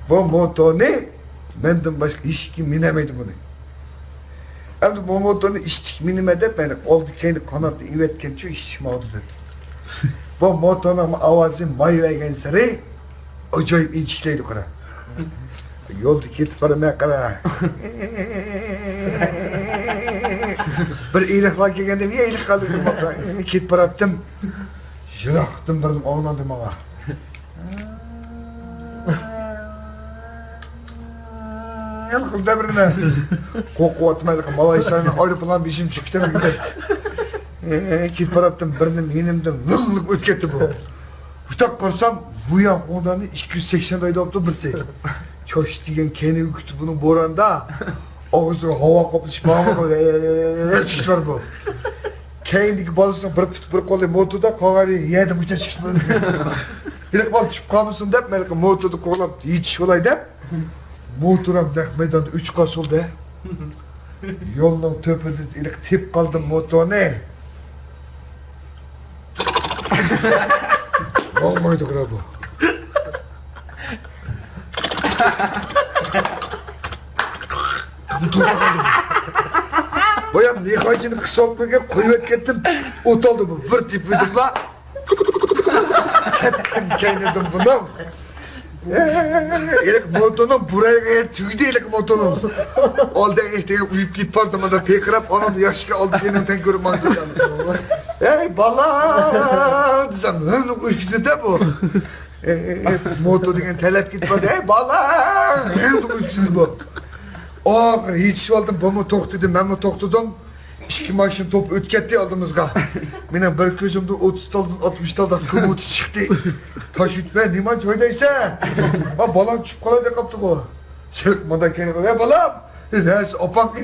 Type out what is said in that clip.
Bu motonu benden başka hiç kim binemedi bunu. Hem bu motonu içtik minimede beni oldu kendi kanadı ivetken çok içtim oldu dedi. Bu motonun avazı mayve genseri acayip içikleydi kara. Yolda git varmaya kadar. Bir iyilik var gelgende niye iyilik kaldı? Git bıraktım. Yıraktım vardım oğlandım ama. Yalkıl devrine. Koku atmaydık. Malaysia'nın ayrı falan bir işim çıktı mı? Git bıraktım birinin yenimden vırlık ötketti bu. Uçak korsam vuyan odanı 280 ayda yaptı bir şey. Çoş diyen kendi kütü bunun boranda. Ağzına hava kapmış mağma böyle çıktılar bu. Kendiki bazısına bırıp tutup bırıp kolay motoda kovali yedim uçtan çıkıştı böyle. Bilek bal çıkıp kalmışsın deyip melike motoda kovalap hiç olay deyip. Motoram nek meydanda 3 kas oldu. Yolun töpede ilk tip kaldım motor ne? Olmaydı kıra bu. Durma kaldım. Boyam nikahcını kısa olmaya koyup kettim. Utaldı bu. Vırt tip vürdüm la. Kettim kendim bunu. İlk motonun buraya gel tüydü ilk motonun. Oldu ehtiye uyup git pardon da pekrap onun yaşka oldu kendin ten görüm manzara. Hey bala diyeceğim hın uykusu da bu. Moto diyen telep gitmedi. Hey bala hın uykusu bu. O hiç oldum bunu tok dedim ben mi tok dedim. İki maşın top ötketti aldığımızda. Benim bir gözümde 30 daldan 60 daldan kıvıt çıktı. Taş ütme liman çoydaysa. Ha balan çukkala da kaptık o. Çıkmadan kendime balam. Neyse opak